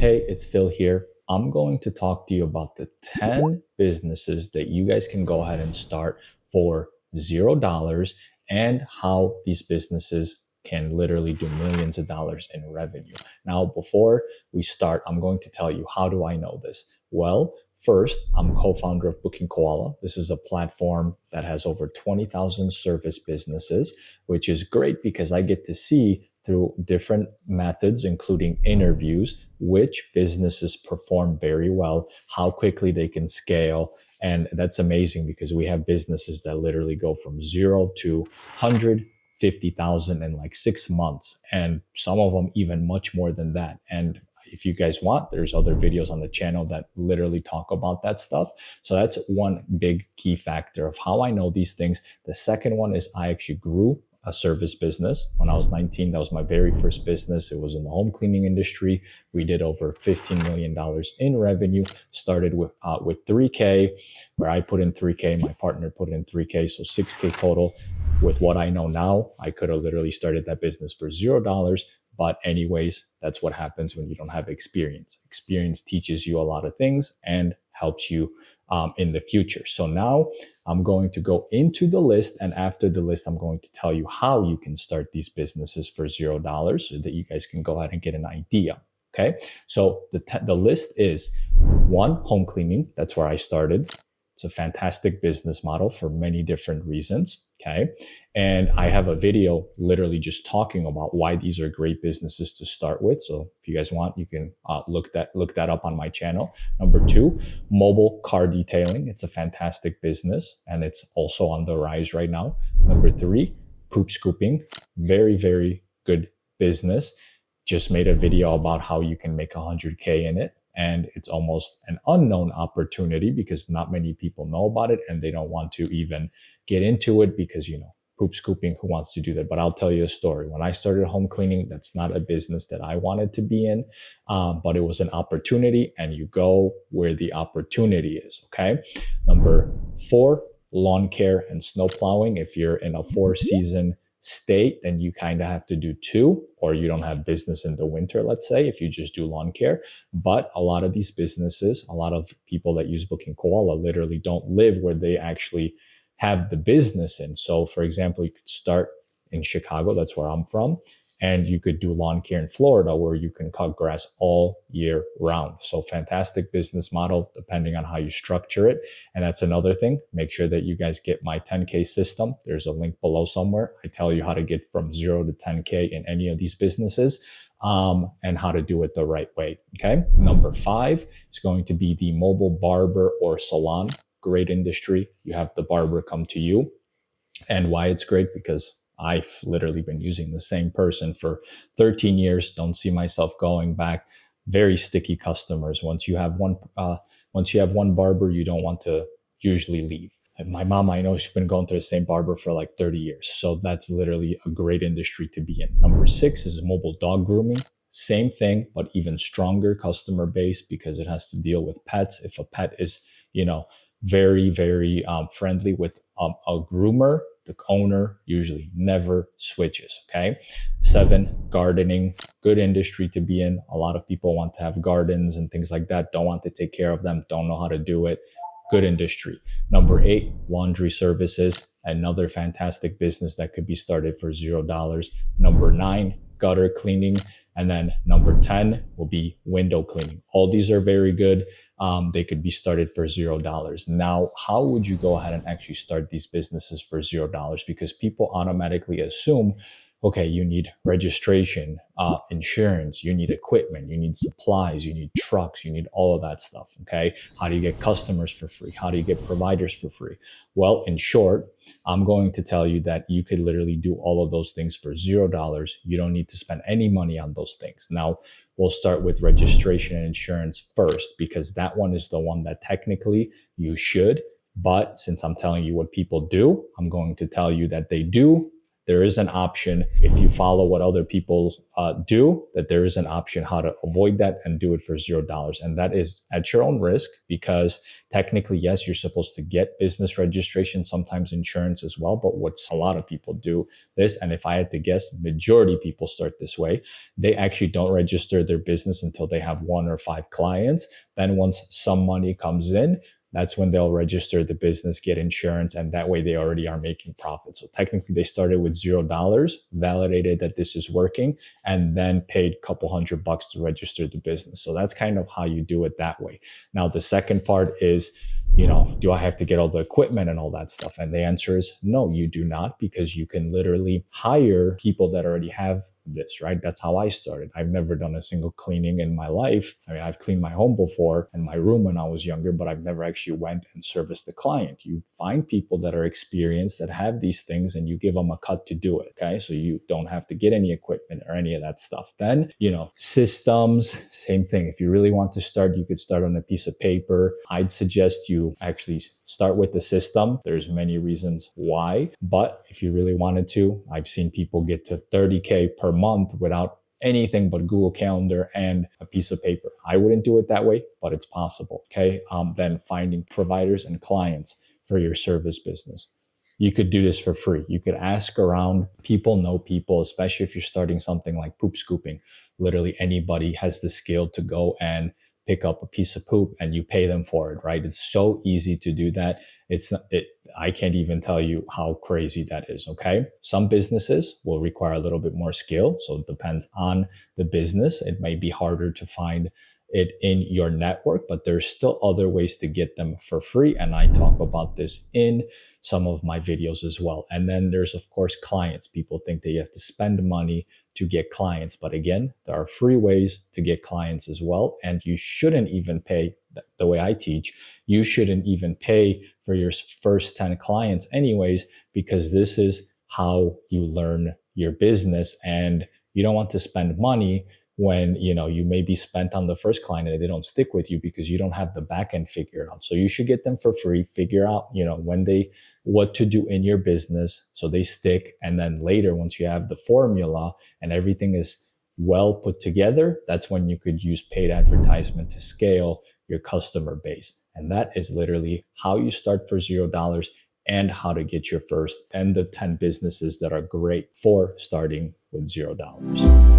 Hey, it's Phil here. I'm going to talk to you about the 10 businesses that you guys can go ahead and start for $0 and how these businesses can literally do millions of dollars in revenue. Now, before we start, I'm going to tell you, how do I know this? Well, first, I'm co-founder of Booking Koala. This is a platform that has over 20,000 service businesses, which is great because I get to see through different methods, including interviews, which businesses perform very well, how quickly they can scale. And that's amazing because we have businesses that literally go from 0 to 150,000 in like 6 months. And some of them even much more than that. And if you guys want, there's other videos on the channel that literally talk about that stuff. So that's one big key factor of how I know these things. The second one is I actually grew a service business. When I was 19, that was my very first business. It was in the home cleaning industry. We did over $15 million in revenue, started with 3K, where I put in 3K, my partner put in 3K, so 6K total. With what I know now, I could have literally started that business for $0. But anyways, that's what happens when you don't have experience. Experience teaches you a lot of things and helps you in the future. So now I'm going to go into the list, and after the list, I'm going to tell you how you can start these businesses for $0 so that you guys can go ahead and get an idea. Okay, so the list is one, home cleaning. That's where I started. It's a fantastic business model for many different reasons. Okay. And I have a video literally just talking about why these are great businesses to start with. So if you guys want, you can look that up on my channel. Number two, mobile car detailing. It's a fantastic business and it's also on the rise right now. Number three, poop scooping. Very, very good business. Just made a video about how you can make 100K in it. And it's almost an unknown opportunity because not many people know about it and they don't want to even get into it because, poop scooping, who wants to do that? But I'll tell you a story. When I started home cleaning, that's not a business that I wanted to be in, but it was an opportunity and you go where the opportunity is, okay? Number four, lawn care and snow plowing. If you're in a 4-season state, then you kind of have to do two, or you don't have business in the winter, let's say, if you just do lawn care. But a lot of these businesses, a lot of people that use Booking Koala literally don't live where they actually have the business in. So for example, you could start in Chicago, that's where I'm from, and you could do lawn care in Florida where you can cut grass all year round. So fantastic business model depending on how you structure it. And that's another thing. Make sure that you guys get my 10K system. There's a link below somewhere. I tell you how to get from 0 to 10K in any of these businesses and how to do it the right way. Okay. Number five is going to be the mobile barber or salon. Great industry. You have the barber come to you. And why it's great, because I've literally been using the same person for 13 years. Don't see myself going back. Very sticky customers. Once you have one barber, you don't want to usually leave. And my mom, I know she's been going to the same barber for like 30 years. So that's literally a great industry to be in. Number six is mobile dog grooming. Same thing, but even stronger customer base because it has to deal with pets. If a pet is, very, very friendly with a groomer, the owner usually never switches. Okay. 7, gardening, good industry to be in. A lot of people want to have gardens and things like that. Don't want to take care of them. Don't know how to do it. Good industry. Number 8, laundry services. Another fantastic business that could be started for $0. Number 9, gutter cleaning. And then number 10 will be window cleaning. All these are very good. They could be started for $0. Now, how would you go ahead and actually start these businesses for $0? Because people automatically assume, okay, you need registration, insurance, you need equipment, you need supplies, you need trucks, you need all of that stuff, okay? How do you get customers for free? How do you get providers for free? Well, in short, I'm going to tell you that you could literally do all of those things for $0. You don't need to spend any money on those things. Now, we'll start with registration and insurance first, because that one is the one that technically you should. But since I'm telling you what people do, I'm going to tell you that they do there is an option if you follow what other people do, that there is an option how to avoid that and do it for $0. And that is at your own risk, because technically, yes, you're supposed to get business registration, sometimes insurance as well. But what's a lot of people do this, and if I had to guess, majority people start this way. They actually don't register their business until they have 1 or 5 clients. Then once some money comes in, that's when they'll register the business, get insurance, and that way they already are making profit. So technically they started with $0, validated that this is working, and then paid a couple $100 to register the business. So that's kind of how you do it that way. Now, the second part is, do I have to get all the equipment and all that stuff? And the answer is no, you do not, because you can literally hire people that already have this, right? That's how I started. I've never done a single cleaning in my life. I mean, I've cleaned my home before and my room when I was younger, but I've never actually went and serviced the client. You find people that are experienced, that have these things, and you give them a cut to do it, okay? So you don't have to get any equipment or any of that stuff. Then, systems, same thing. If you really want to start, you could start on a piece of paper. I'd suggest you actually start with the system. There's many reasons why, but if you really wanted to, I've seen people get to 30K per month without anything but Google Calendar and a piece of paper. I wouldn't do it that way, but it's possible. Okay. Then finding providers and clients for your service business. You could do this for free. You could ask around. People know people, especially if you're starting something like poop scooping. Literally anybody has the skill to go and pick up a piece of poop and you pay them for it, right? It's so easy to do that. I can't even tell you how crazy that is, okay? Some businesses will require a little bit more skill. So it depends on the business. It may be harder to find it in your network, but there's still other ways to get them for free. And I talk about this in some of my videos as well. And then there's, of course, clients. People think that you have to spend money to get clients. But again, there are free ways to get clients as well. And you shouldn't even pay, the way I teach, you shouldn't even pay for your first 10 clients anyways, because this is how you learn your business. And you don't want to spend money when you may be spent on the first client and they don't stick with you because you don't have the back end figured out. So you should get them for free, figure out what to do in your business so they stick. And then later, once you have the formula and everything is well put together, that's when you could use paid advertisement to scale your customer base. And that is literally how you start for $0 and how to get your first and the 10 businesses that are great for starting with $0.